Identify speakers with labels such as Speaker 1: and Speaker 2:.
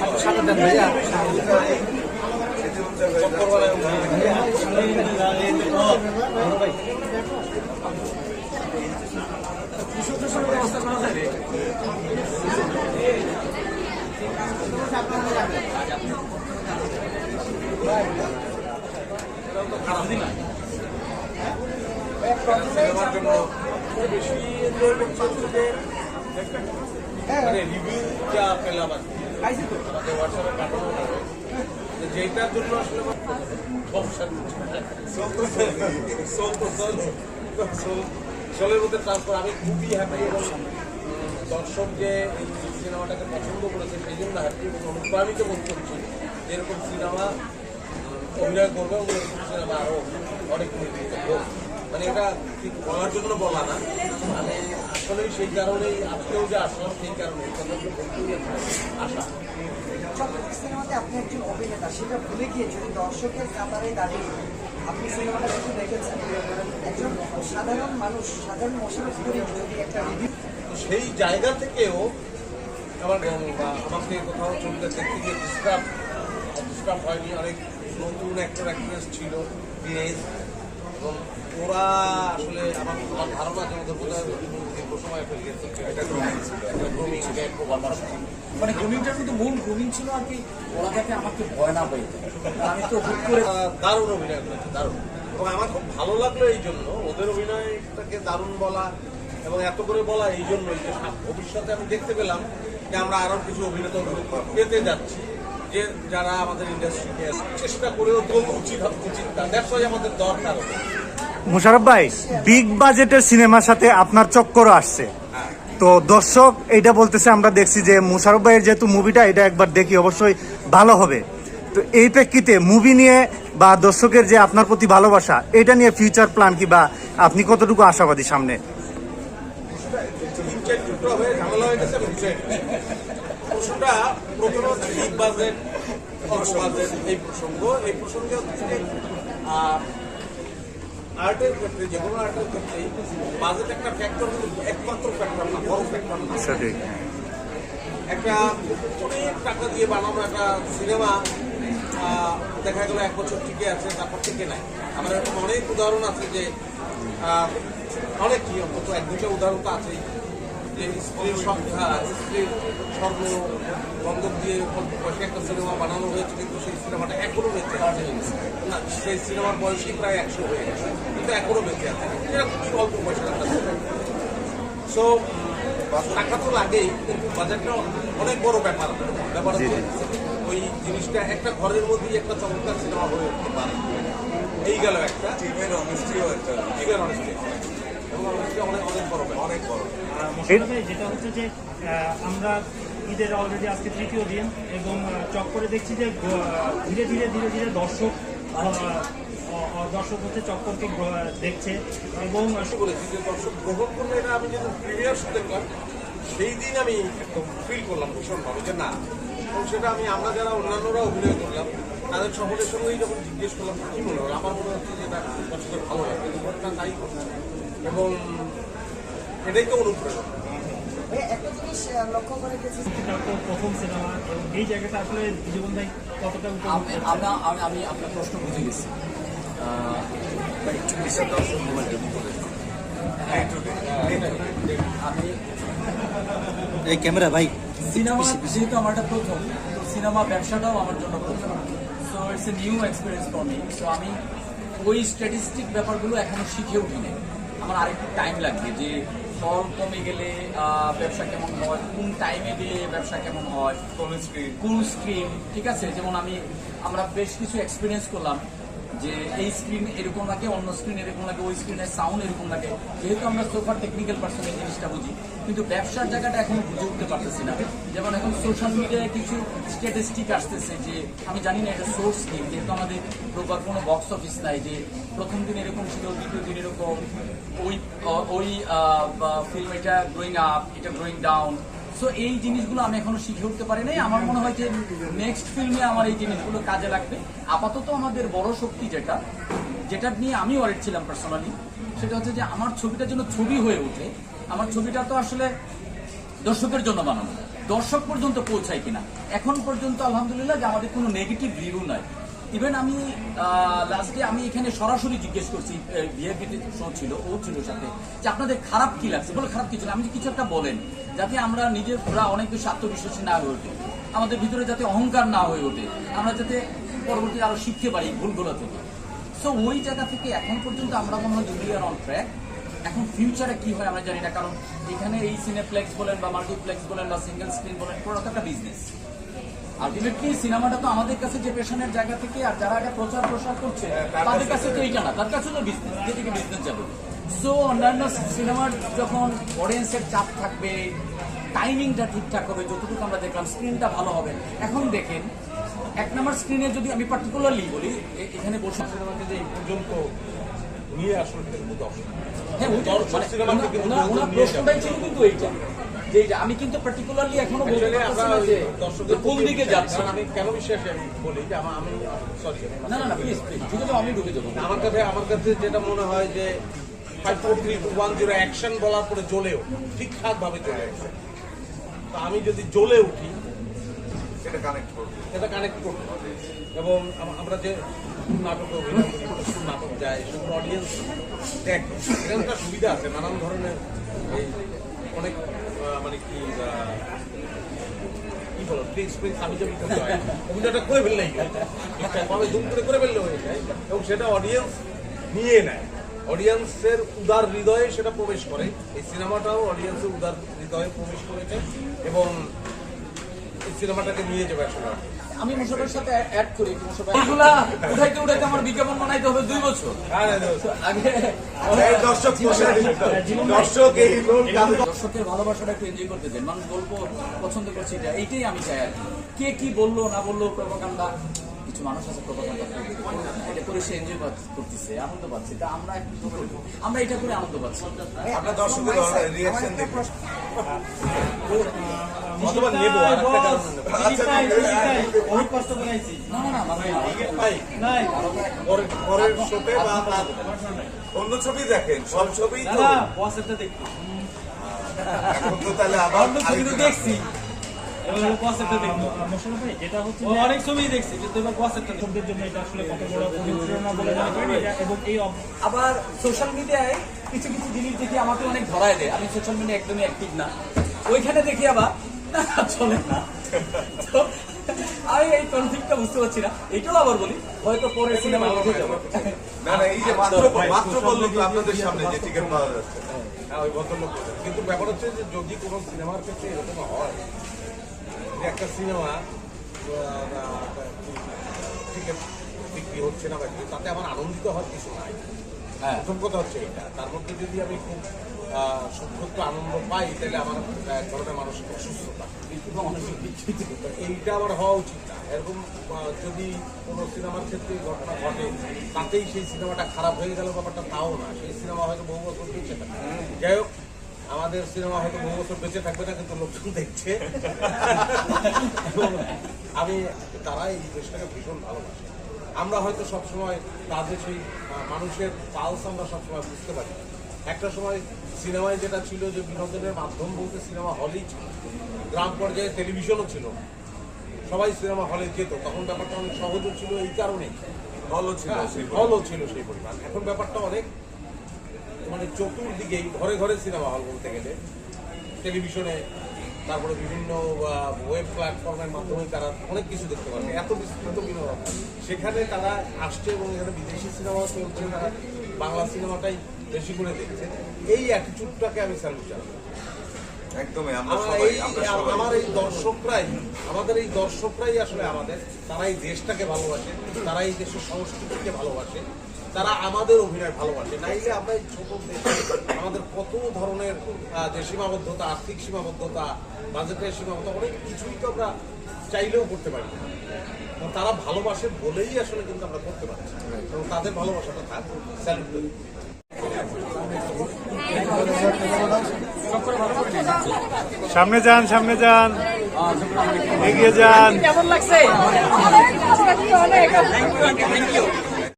Speaker 1: ব্যবস্থা করা যাবে। খারাপ দিন না সিনেমার জন্য বেশি মানে রিভিউ যা পেলাম আর আমাদের হোয়াটসঅ্যাপে পাঠানো হবে যেটার জন্য আসলে চলের মধ্যে ট্রান্সফার আমি খুবই হ্যাপি এবং দর্শক যে এই সিনেমাটাকে পছন্দ করেছে সেই জন্য হ্যাপি এবং অনুপ্রাণিত বোধ করছি এরকম সিনেমা অভিনয় করবে এবং এরকম সিনেমা আরও অনেক মানে এটা ঠিক বলার জন্য বলা না মানে আসলে সেই কারণেই আজকেও যে আসলাম সেই কারণে আসা
Speaker 2: সিনেমাতে আপনি একজন অভিনেতা সেটা ভুলে গিয়ে যদি দর্শকের কাতারে দাঁড়িয়ে আপনি সিনেমাটা কিছু দেখেছেন একজন সাধারণ মানুষ সাধারণ মশলা করে যদি একটা রিভিউ
Speaker 1: সেই জায়গা থেকেও আমার আমাকে কোথাও ছবিটা দেখতে গিয়ে ডিস্টার্ব হয়নি অনেক নতুন অ্যাক্টর অ্যাক্ট্রেস ছিল টিনেজ এবং ওরা আসলে আমার ধারণা যে ওদের বোধহয় দীর্ঘ সময় ফেলে গেছে
Speaker 3: মানে গ্রুমিংটার কিন্তু মূল গ্রুমিং ছিল আর কি ওরা যাতে আমাকে ভয় না পাই আমি তো হুট করে
Speaker 1: দারুণ অভিনয় করেছে দারুণ এবং আমার খুব ভালো লাগলো এই জন্য ওদের অভিনয়টাকে দারুণ বলা এবং এত করে বলা এই জন্যই যে ভবিষ্যতে আমি দেখতে পেলাম যে আমরা আরো কিছু অভিনেতা পেতে যাচ্ছি যে যারা আমাদের ইন্ডাস্ট্রিকে চেষ্টা করেও উচিত না দ্যাটস ওয়াই আমাদের দরকার।
Speaker 4: মোশাররফ ভাই বিগ বাজেটের সিনেমার সাথে আপনার চক্করও আসছে তো দর্শক এইটা বলতেছে আমরা দেখছি যে মোশাররফ ভাইয়ের যেহেতু মুভিটা এটা একবার দেখি অবশ্যই ভালো হবে তো এই প্রেক্ষিতে মুভি নিয়ে বা দর্শকের যে আপনার প্রতি ভালোবাসা এটা নিয়ে ফিউচার প্ল্যান কি বা আপনি কতটুকু আশাবাদী সামনে?
Speaker 1: ঝামেলা হয়ে গেছে প্রশ্নটা প্রথমে বিগ বাজেট এই প্রসঙ্গে হচ্ছে আর্টের ক্ষেত্রে যে কোনো আর্টের ক্ষেত্রেই বাজেট একটা ফ্যাক্টর একমাত্র ফ্যাক্টর না বড় ফ্যাক্টর না একটা অনেক টাকা দিয়ে বানানো একটা সিনেমা দেখা গেল 1 বছর টিকে আছে তারপর টিকে নাই আমার এরকম অনেক উদাহরণ আছে যে অনেক কি অন্তত 1-2টা উদাহরণ তো আছেই যে স্ত্রীর সংখ্যা স্ত্রীর স্বর্ণ বন্ধক দিয়ে বসে একটা সিনেমা বানানো হয়েছে কিন্তু সেই সিনেমাটা এখনো বেঁচে আছে না সেই সিনেমার বয়সই প্রায় 100 হয়ে গেছে কিন্তু এখনো বেঁচে আছে এটা খুবই অল্প পয়সার একটা সো টাকা তো লাগেই কিন্তু বাজেটটা অনেক বড় ব্যাপার ওই জিনিসটা একটা ঘরের মধ্যেই একটা চমৎকার সিনেমা হয়ে উঠতে পারে এই গেল একটা টিমের অনেস্টিও একটা টিমের অনেস্টি
Speaker 5: যেটা হচ্ছে যে আমরা ঈদের অলরেডি আজকে 3য় দিন এবং চক্করে দেখছি যে ধীরে ধীরে ধীরে ধীরে দর্শক হচ্ছে চক্করকে দেখছে এবং
Speaker 1: বলেছি যে দর্শক গ্রহণ করলে এটা আমি যেহেতু প্রিমিয়ার দেখলাম সেই দিন আমি একদম ফিল করলাম ভীষণভাবে যে না এবং সেটা আমরা যারা অন্যান্যরা অভিনয় করলাম তাদের সকলের সঙ্গেই যখন জিজ্ঞেস করলাম কি মনে হলো আমার মনে হচ্ছে যে এটা দর্শকের ভালো লাগে ঘটনা তাই করছে এবং এটাই তো অনুপ্রেরণা।
Speaker 2: একটা জিনিস লক্ষ্য করে গেছি
Speaker 5: প্রথম সিনেমা এই জায়গাটা আসলে জীবন ভাই কতটা
Speaker 3: আমি আপনার প্রশ্ন বুঝে গেছি আমি
Speaker 4: এই ক্যামেরা ভাই
Speaker 3: সিনেমা যেহেতু আমার প্রথম সিনেমা ব্যবসাটাও আমার জন্য প্রথম so it's a new experience for me so আমি ওই স্ট্যাটিস্টিক ব্যাপারগুলো এখনো শিখে উঠিনি আমার আরেকটু টাইম লাগবে যে ফল কমে গেলে ব্যবসা কেমন হয় কোন টাইমে গেলে ব্যবসা কেমন হয় কোন স্ক্রিন ঠিক আছে যেমন আমরা বেশ কিছু এক্সপিরিয়েন্স করলাম যে এই স্ক্রিন এরকম লাগে অন্য স্ক্রিন এরকম লাগে ওই স্ক্রিনের সাউন্ড এরকম লাগে যেহেতু আমরা সোফার টেকনিক্যাল পার্সন এই জিনিসটা বুঝি কিন্তু ব্যবসার জায়গাটা এখন বুঝে উঠতে পারতেছি না যেমন এখন সোশ্যাল মিডিয়ায় কিছু স্ট্যাটিস্টিক আসতেছে যে আমি জানি না এটা সোর্স কি যেহেতু আমাদের প্রপার কোনো বক্স অফিস নাই যে প্রথম দিন এরকম ছিল দ্বিতীয় দিন এরকম ওই ফিল্ম এটা গ্রোয়িং আপ এটা গ্রোয়িং ডাউন সো এই জিনিসগুলো আমি এখনো শিখে উঠতে পারি নাই আমার মনে হয় যে নেক্সট ফিল্মে আমার এই জিনিসগুলো কাজে লাগবে আপাতত আমাদের বড় শক্তি যেটা নিয়ে আমি ওয়ারিড ছিলাম পার্সোনালি সেটা হচ্ছে যে আমার ছবিটা যেন ছবি হয়ে ওঠে আমার ছবিটা তো আসলে দর্শকের জন্য বানানো দর্শক পর্যন্ত পৌঁছায় কিনা। এখন পর্যন্ত আলহামদুলিল্লাহ যে আমাদের কোনো নেগেটিভ রিভিউ নাই। ইভেন আমি লাস্টে আমি এখানে সরাসরি জিজ্ঞেস করছি, ভিআইপি শো ছিল, ও ছিল সাথে, যে আপনাদের খারাপ কি লাগছে? বলে খারাপ কিছু না, আমি কিছু একটা বলেন যাতে আমরা নিজেরা অনেক বেশি আত্মবিশ্বাসী না হয়ে ওঠে, আমাদের ভিতরে যাতে অহংকার না হয়ে ওঠে, আমরা যাতে পরবর্তী আরো শিখতে পারি ভুলগুলো থেকে। সো ওই জায়গা থেকে এখন পর্যন্ত আমরা মনে হয় উই আর অন ট্র্যাক। এখন ফিউচারে কি হয় আমরা জানি না, কারণ এখানে এই সিনেপ্লেক্স বলেন বা মাল্টিপ্লেক্স বলেন বা সিঙ্গেল স্ক্রিন বলেন, পুরো একটা বিজনেস। আলটিমেটলি সিনেমাটা তো আমাদের কাছে যে পেশনের জায়গা থেকে, আর যারা এটা প্রচার প্রসার করছে তাদের কাছে তো এইটা না, তার কাছে তো বিজনেস, যেদিকে বিজনেস যাবে। সো অন্যান্য সিনেমার যখন অডিয়েন্সের চাপ থাকবে, টাইমিংটা ঠিকঠাক হবে, যতটুকু আমরা দেখলাম স্ক্রিনটা ভালো হবে। এখন দেখেন 1 নম্বর স্ক্রিনে যদি আমি পার্টিকুলারলি বলি, এখানে বসে
Speaker 1: সিনেমাকে যে এই পর্যন্ত নিয়ে আসলে কিন্তু দর্শক
Speaker 3: হ্যাঁ, ওইটা
Speaker 1: দর্শক সিনেমাকে কিন্তু
Speaker 3: ওনার
Speaker 1: নিয়ে
Speaker 3: প্রশ্নটাই ছিল কিন্তু এইটা, যে এইটা আমি কিন্তু পার্টিকুলারলি এখনো বলতে
Speaker 1: Actually
Speaker 3: পারছি
Speaker 1: আমরা
Speaker 3: না যে
Speaker 1: দর্শকদের
Speaker 3: কোন দিকে যাচ্ছে।
Speaker 1: আমি কেন বিশ্বাস আমি বলি যে আমি সরি
Speaker 3: না না না, প্লিজ প্লিজ ঢুকে যাবো, আমি ঢুকে যাবো।
Speaker 1: আমার কাছে যেটা মনে হয় যে 5 4 3 2 1 0 অ্যাকশন বলার পরে জ্বলেও ঠিকঠাক ভাবে চলে আসছে। তো আমি যদি জ্বলে উঠি এটা কানেক্ট করবো এবং আমরা যে নাটকে অভিনয় করি, প্রচুর নাটক যায়, সেগুলো অডিয়েন্স দেখ, এটা একটা সুবিধা আছে, নানান ধরনের এই অনেক মানে কি বলো এক্সপিরিয়েন্স আমি যদি করতে হয়, অভিনয়টা করে ফেললেই ঠিকঠাকভাবে জুম করে ফেললে হয়ে যায় এবং সেটা অডিয়েন্স নিয়ে নেয়, অডিয়েন্সের উদার হৃদয়ে সেটা প্রবেশ করে। এই সিনেমাটাও অডিয়েন্সের উদার হৃদয়ে প্রবেশ করেছে এবং এই সিনেমাটাকে নিয়ে যাবে আসলে।
Speaker 3: আমি মুশারফের সাথে অ্যাড করি, এগুলা উঠাইতে উঠাইতে আমার বিজ্ঞাপন বানাইতে হবে 2 বছর আগে। দর্শকের ভালোবাসাটা একটু এনজয় করতে দেন, মানুষ গল্প পছন্দ করছে, এইটাই আমি চাই আর কি। কে কি বললো না বললো, প্রোপাগান্ডা, কিছু মানুষ আছে প্রোপাগান্ডা এটা করে সে এনজয় করতেছে, আনন্দ পাচ্ছে, তা আমরা এখন কি করবো? আমরা এটা করে আনন্দ পাচ্ছি।
Speaker 1: আপনার দর্শকের রিঅ্যাকশন দেখুন।
Speaker 5: অথবা নেবো আর একটা কারণে নেবো। অনেক কষ্ট বানাইছি।
Speaker 3: না না না, মানে
Speaker 5: নাই
Speaker 1: পরের শোতে বা অন্য ছবি দেখেন, সব ছবি তো
Speaker 5: না বসেরটা দেখি।
Speaker 1: এখন তো তাহলে আবার
Speaker 5: অন্য ছবি তো দেখছি। এবার বসেরটা দেখবো। মোশাররফ ভাই, যেটা হচ্ছে অনেক ছবি দেখছি, কিন্তু এবার বসেরটা ছবির জন্য এটা আসলে কত বড় অনুপ্রেরণা বলে মনে করি এবং এই
Speaker 3: আবার সোশ্যাল মিডিয়ায় কিছু কিছু জিনিস দেখি আমাকে অনেক ধরায় দেয়। আমি সোশ্যাল মিডিয়া একদমই অ্যাক্টিভ না, ওইখানে দেখি আবার চলে না। তো আমি এই কনফ্লিক্টটা বুঝতে পারছি না। এটাও আবার বলি, হয়তো পরে সিনেমা উঠে যাবো।
Speaker 1: না না, এই যে মাত্র বললো তো আপনাদের সামনে যে টিকিট পাওয়া যাচ্ছে, হ্যাঁ ওই ভদ্রলোক বললেন। কিন্তু ব্যাপার হচ্ছে যে যদি কোনো সিনেমার ক্ষেত্রে এরকম হয় যে একটা সিনেমা টিকিট বিক্রি হচ্ছে না বা তাতে আমার আনন্দিত হওয়ার কিছু নাই।
Speaker 3: হ্যাঁ,
Speaker 1: প্রথম কথা হচ্ছে এটা, তার মধ্যে যদি আমি খুব সত্যত্ব আনন্দ পাই তাহলে আমার এক ধরনের মানসিক অসুস্থতা, এইটা আমার হওয়া উচিত না। এরকম যদি কোনো সিনেমার ক্ষেত্রে ঘটনা ঘটে তাতেই সেই সিনেমাটা খারাপ হয়ে গেল ব্যাপারটা তাও না, সেই সিনেমা হয়তো বহু বছর বেঁচে থাকবে। যাই হোক, আমাদের সিনেমা হয়তো বহু বছর বেঁচে থাকবে না, কিন্তু লোকজন দেখছে। আমি তারা এই দেশটাকে ভীষণ ভালোবাসে। আমরা হয়তো সবসময় তাদের সেই মানুষের পালস আমরা সবসময় বুঝতে পারি। একটা সময় সিনেমায় যেটা ছিল যে বিনোদনের মাধ্যম বলতে সিনেমা হলই ছিল, গ্রাম পর্যায়ে টেলিভিশনও ছিল, সবাই সিনেমা হলে যেত, তখন ব্যাপারটা অনেক সহজও ছিল এই কারণেই হলও ছিল সেই পরিমাণ। এখন ব্যাপারটা অনেক মানে চতুর্দিকেই ঘরে ঘরে সিনেমা হল বলতে গেলে, টেলিভিশনে, তারপরে বিভিন্ন ওয়েব প্ল্যাটফর্মের মাধ্যমে তারা অনেক কিছু দেখতে পারে, এত বিস্তৃত বিনোদন। সেখানে তারা আসছে এবং এখানে বিদেশি সিনেমা চলছে, তারা বাংলা সিনেমাটাই বেশি করে দেখছে। এই অ্যাটিটিউডটাকে আমি স্যালুট জানাই।
Speaker 6: একদমই
Speaker 1: আমার এই দর্শকরাই আসলে তারা এই দেশটাকে ভালোবাসে, তারা এই দেশের সংস্কৃতিকে ভালোবাসে, তারা আমাদের অভিনয় ভালোবাসে। নাইলে আমরা এই ছোট দেশে আমাদের কত ধরনের যে সীমাবদ্ধতা, আর্থিক সীমাবদ্ধতা, বাজেটের সীমাবদ্ধতা, অনেক কিছুই তো আমরা চাইলেও করতে পারি না। তারা ভালোবাসে বলেই আসলে কিন্তু আমরা করতে পারছি, এবং তাদের ভালোবাসাটা থাক, স্যালুট করি।
Speaker 4: সামনে যান, সামনে যান, এগিয়ে যান।
Speaker 3: কেমন লাগছে?
Speaker 7: অনেক